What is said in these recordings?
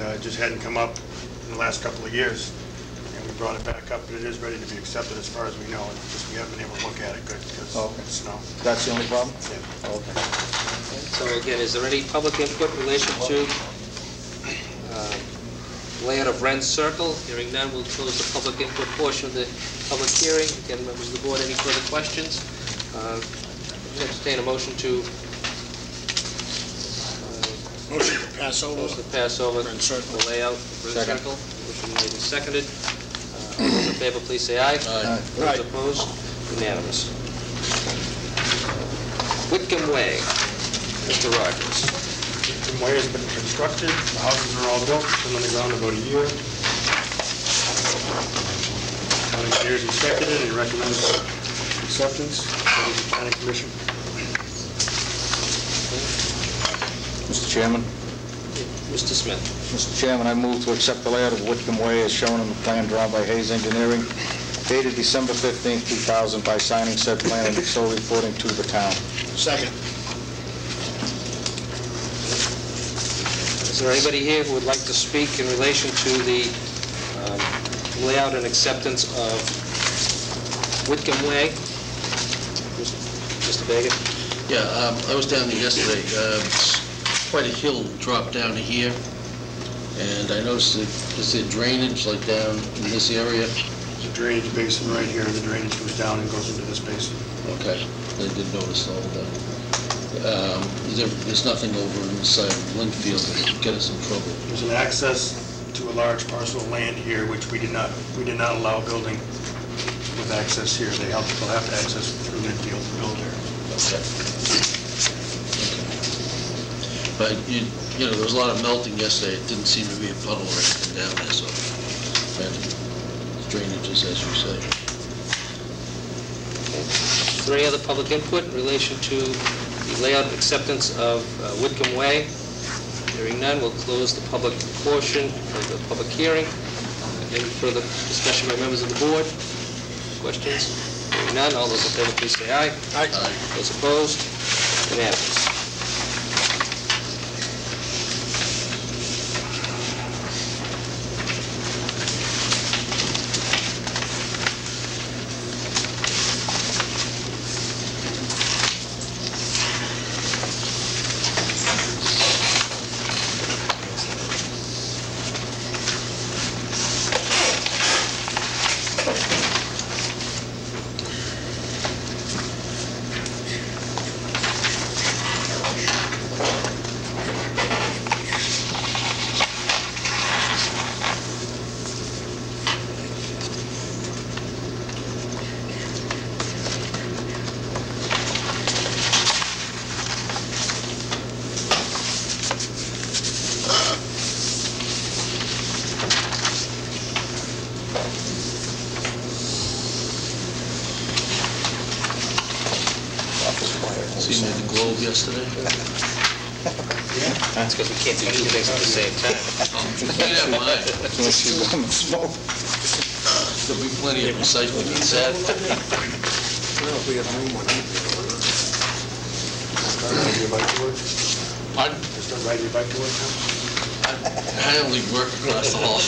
it just hadn't come up in the last couple of years. And we brought it back up, but it is ready to be accepted as far as we know. It's just we haven't been able to look at it good because of the snow. That's the only problem? Yeah. Okay. So again, is there any public input in relation to layout of Wren's Circle? Hearing none, we'll close the public input portion of the public hearing. Again, members of the board, any further questions? Entertain a motion to Pass over. pass over Wren's Circle. the layout of Wren's Circle. Motion made and seconded. All those in favor, please say aye. Aye. Those opposed? Unanimous. Whitcomb Way. Mr. Rogers. The way has been constructed, the houses are all built, been on the ground about a year. County engineers inspected it, he recommends acceptance, so does the planning commission. Mr. Chairman? Mr. Smith. Mr. Chairman, I move to accept the layout of Whitcomb Way as shown on the plan drawn by Hayes Engineering, dated December 15, 2000, by signing said plan and so reporting to the town. Second. Is there anybody here who would like to speak in relation to the layout and acceptance of Whitcomb Way? Mr. Baggett? Yeah, I was down there yesterday. It's quite a hill drop down to here, and I noticed that is there drainage like down in this area? There's a drainage basin right here, the drainage goes down and goes into this basin. Okay, I did notice all that. There's nothing over in the side of Linfield that would get us in trouble. There's an access to a large parcel of land here, which we did not allow building with access here. They'll have to access through Linfield to build there. Okay. But you know, there was a lot of melting yesterday. It didn't seem to be a puddle or anything down there, so drainages, as you say. Is there any other public input in relation to the layout and acceptance of Whitcomb Way? Hearing none, we'll close the public portion of the public hearing. Any further discussion by members of the board? Questions? Hearing none, all those in favor, please say aye. Aye. Those opposed? Unanimous. See me at the Globe yesterday? That's because we can't do two things at the same time. You can't have mine. Smoke. There'll be plenty of recycling in that. Well, if we have room on it. Start riding your bike to work? Pardon? Start riding your bike to work now? I only work across the hall.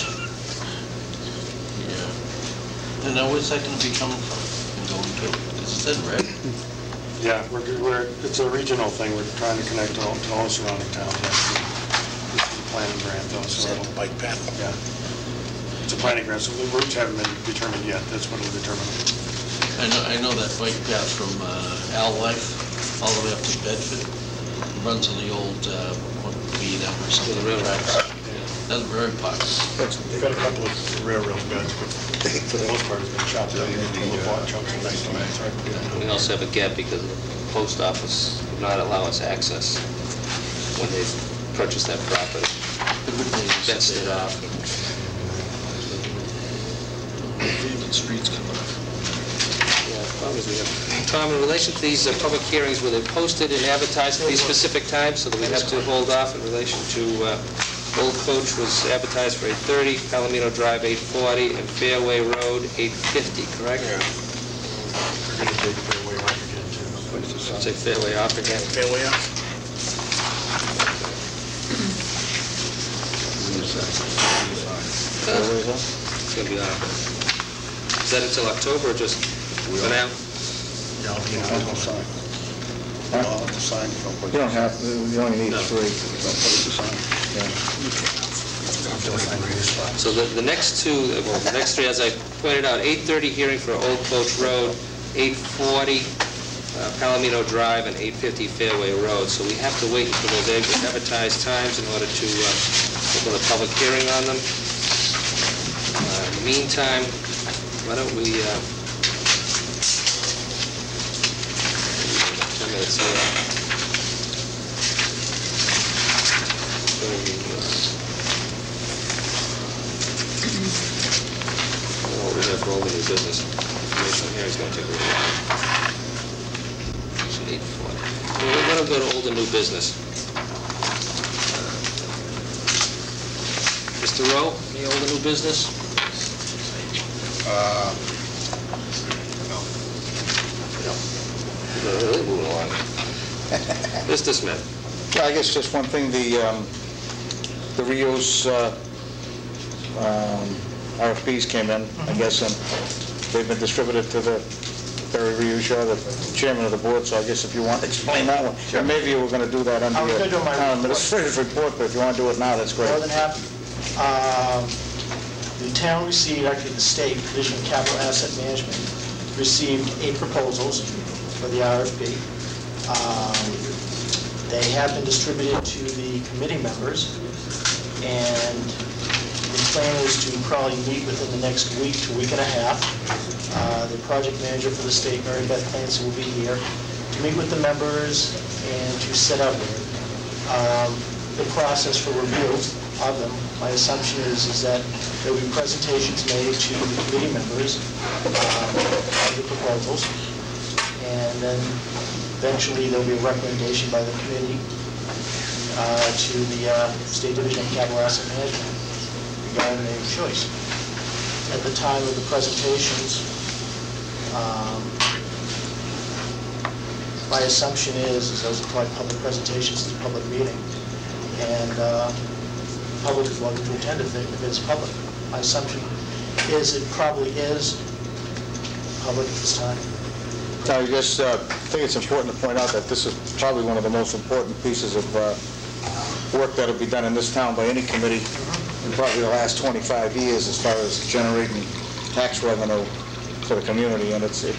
Yeah. And now where's that going to be coming from and going to? Because it said red. Yeah, it's a regional thing. We're trying to connect to all surrounding towns. This is a planning grant, though. Is So that the bike path? yeah, it's a planning grant. So the routes haven't been determined yet. That's what will determine it. I know that bike path from Al Life all the way up to Bedford. It runs on the old B&M or something. The railroad. Tracks. That's very popular. They've got a couple of railroad beds, but for the most part, it's been chopped up into little block chunks of nice. We also have a gap because the post office would not allow us access when they purchased that property. Fenced it off. Even streets come up. Yeah, problems we have. Tom, in relation to these public hearings, were they posted and advertised at these specific times so that we have to hold off in relation to Old Coach was advertised for 8:30, Palomino Drive 8:40, and Fairway Road 8:50, correct? Yeah. They're going to take Fairway off again, too. Say Fairway off again. Fairway up? It's going to be on. Is that until October or just for now? Yeah, I'll be in I'll sign. I'll have to sign. You don't have, you only need No. 3. So the next two, well, the next three, as I pointed out, 8:30 hearing for Old Coach Road, 8:40 Palomino Drive, and 8:50 Fairway Road. So we have to wait until those advertised times in order to open the public hearing on them. In the meantime, why don't we, 10 minutes here. Oh, we have all the new business. Information here is going to take a little while. It's 8:40. Well, we're going to go to old and new business. Mr. Rowe, any old and new business? We're really moving along. Mr. Smith? Yeah, I guess just one thing, the reuse RFPs came in, I guess, and they've been distributed to the Barry Reuse, the chairman of the board, so I guess if you want to explain that one. And maybe you were going to do that under I was your gonna do my town report. administrator's report, but if you want to do it now, that's great. More than happy. The town received, actually the state, Division of Capital Asset Management, received 8 proposals for the RFP. They have been distributed to the committee members, and the plan is to probably meet within the next week to week and a half. The project manager for the state, Mary Beth Clancy, will be here to meet with the members and to set up the process for review of them. My assumption is that there will be presentations made to the committee members of the proposals, and then eventually there'll be a recommendation by the committee to the State Division of Capital Asset Management regarding their choice. At the time of the presentations, my assumption is those are probably public presentations, it's a public meeting, and the public is welcome to attend if it's public. My assumption is it probably is public at this time. Now, I guess, I think it's important to point out that this is probably one of the most important pieces of work that will be done in this town by any committee in probably the last 25 years as far as generating tax revenue for the community, and it's a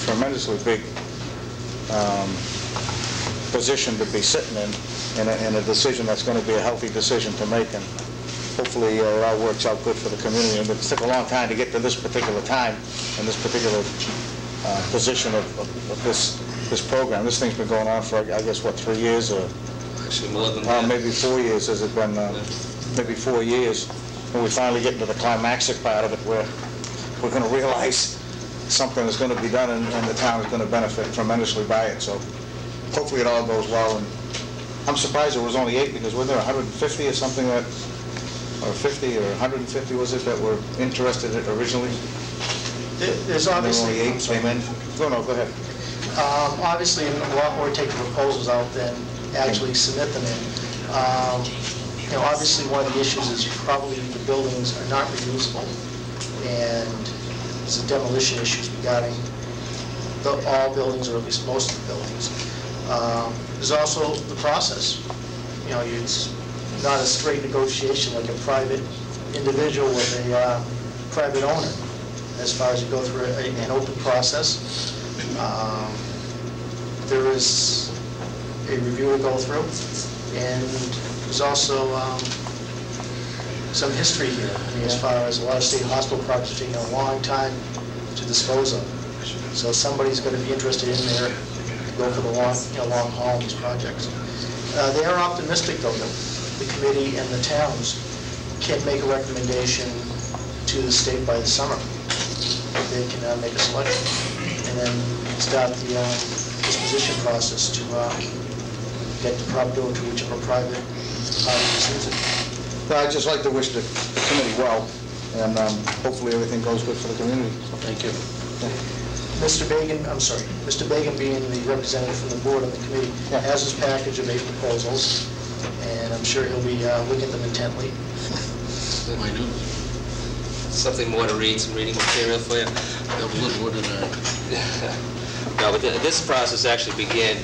tremendously big position to be sitting in a decision that's going to be a healthy decision to make, and hopefully it all works out good for the community. And it took a long time to get to this particular time and this particular position of this program. This thing's been going on for, I guess, what, 3 years or Actually, more than that. maybe 4 years. Has it been? Maybe 4 years. When we finally get into the climactic part of it, where we're going to realize something is going to be done, and the town is going to benefit tremendously by it. So hopefully it all goes well. And I'm surprised there was only 8, because were there 150 or something that, or 50 or 150 was it, that were interested originally? There's And obviously... there were only 8 came in? No, go ahead. Obviously, a lot more take the proposals out than actually submit them in. Obviously, one of the issues is probably the buildings are not reusable, and there's a demolition issues regarding all buildings, or at least most of the buildings. There's also the process. It's not a straight negotiation like a private individual with a private owner, as far as you go through an open process. There is a review to go through, and there's also some history here. As far as a lot of state hospital projects taking a long time to dispose of. So somebody's going to be interested in there to go for the long haul on these projects. They are optimistic, though, that the committee and the towns can make a recommendation to the state by the summer. They can make a selection and then start the disposition process to get the property to whichever private party receives it. Well, I'd just like to wish the committee well, and hopefully everything goes good for the community. So Thank you. Mr. Bagan being the representative from the board on the committee, has his package of 8 proposals. and I'm sure he'll be looking at them intently. I do. Something more to read, some reading material for you. Got a little more than that. No, but this process actually began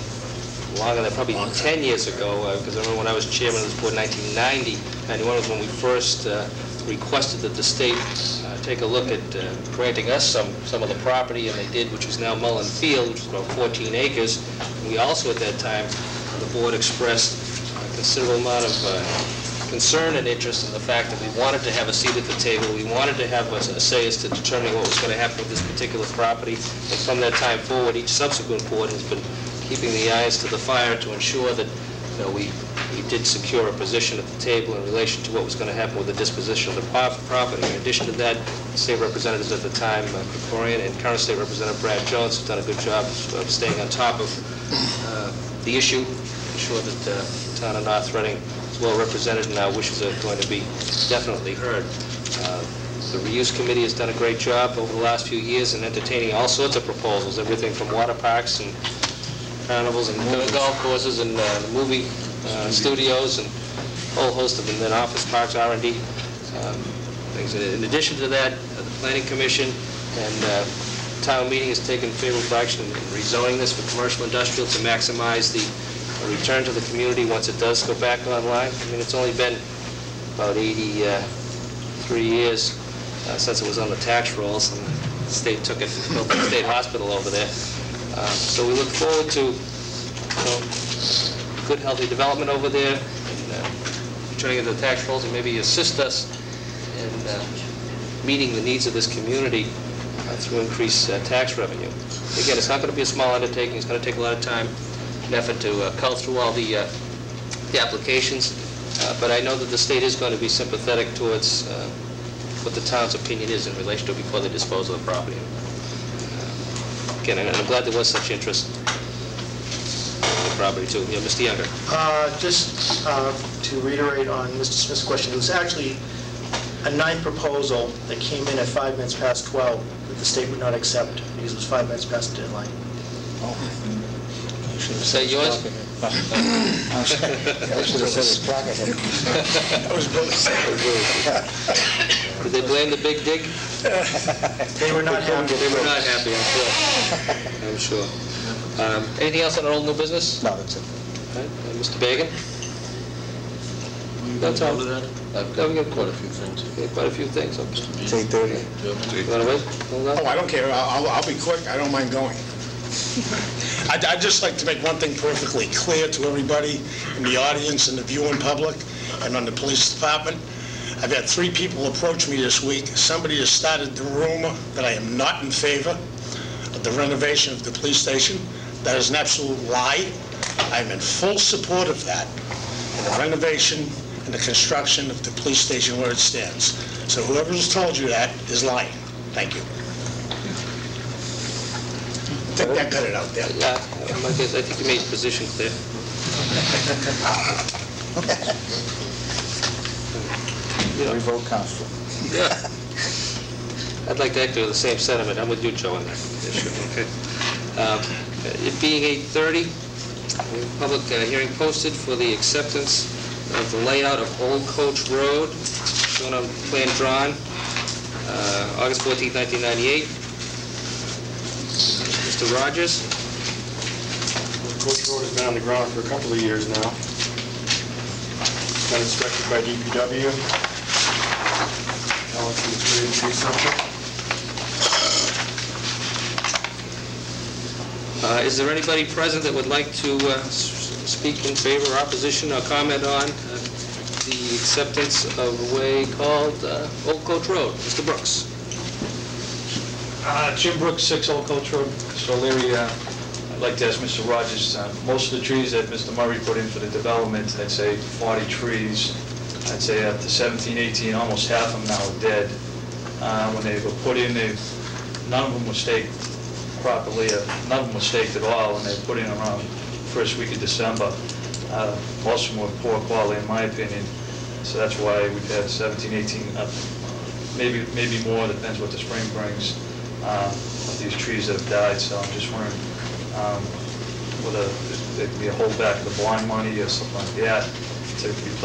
longer than, probably 10 years ago, because I remember when I was chairman of this board in 1990, 91 was when we first requested that the state take a look at granting us some of the property, and they did, which is now Mullen Field, which is about 14 acres. We also, at that time, the board expressed a considerable amount of concern and interest in the fact that we wanted to have a seat at the table. We wanted to have a say as to determining what was going to happen with this particular property. And from that time forward, each subsequent board has been keeping the eyes to the fire to ensure that we did secure a position at the table in relation to what was going to happen with the disposition of the property. In addition to that, state representatives at the time, Krikorian, and current state representative Brad Jones, have done a good job of staying on top of the issue, ensure that the town of North Reading is well represented and our wishes are going to be definitely heard. The reuse committee has done a great job over the last few years in entertaining all sorts of proposals, everything from water parks and carnivals and golf courses and movie studios and a whole host of them, then office parks, R&D things. In addition to that, the Planning Commission and town meeting has taken favorable action in rezoning this for commercial industrial to maximize the return to the community once it does go back online. I mean, it's only been about 83 years since it was on the tax rolls, and the state took it and built the state hospital over there. So we look forward to good, healthy development over there, and returning it to the tax rolls, and maybe assist us in meeting the needs of this community through increased tax revenue. Again, it's not going to be a small undertaking. It's going to take a lot of time and effort to cull through all the applications, but I know that the state is going to be sympathetic towards what the town's opinion is in relation to before they dispose of the property. Again, and I'm glad there was such interest in the property too. Yeah, Mr. Younger. Just to reiterate on Mr. Smith's question, there was actually a ninth proposal that came in at 5 minutes past 12 that the state would not accept because it was 5 minutes past the deadline. Is that yours? I should have said his clock ahead. That was Billy's. Did they blame the big dig? They were not happy. They were not happy, I'm sure. Anything else on our old new business? No, that's it. All right. Mr. Bagan? That's all. I've got quite a few things. Okay, quite a few things. It's 8:30. You want to wait? Hold on. Oh, I don't care. I'll be quick. I don't mind going. I'd just like to make one thing perfectly clear to everybody in the audience and the viewing public and on the police department. I've had 3 people approach me this week. Somebody has started the rumor that I am not in favor of the renovation of the police station. That is an absolute lie. I'm in full support of that, and the renovation and the construction of the police station where it stands. So whoever has told you that is lying. Thank you. I think that got it out there. Yeah, I think you made your position clear. We vote council. Yeah. I'd like to echo the same sentiment. I'm with you, Joe, on that issue. Okay. It being 8:30, public hearing posted for the acceptance of the layout of Old Coach Road, shown on plan drawn, August 14, 1998. Mr. Rogers? Coach Road has been on the ground for a couple of years now. Been inspected by DPW. Alex is ready to say something. Is there anybody present that would like to speak in favor, opposition, or comment on the acceptance of a way called Old Coach Road? Mr. Brooks. Jim Brooks, 6 Old Coach Road. So Larry, I'd like to ask Mr. Rogers, most of the trees that Mr. Murray put in for the development, I'd say 40 trees, I'd say after 17, 18, almost half of them now are dead. When they were put in, none of them were staked properly, none of them were staked at all, and they were put in around first week of December. Most of them were poor quality, in my opinion, so that's why we've had 17, 18, maybe more, depends what the spring brings, of these trees that have died. So I'm just wondering whether there could be a holdback of the blind money or something like that, to replace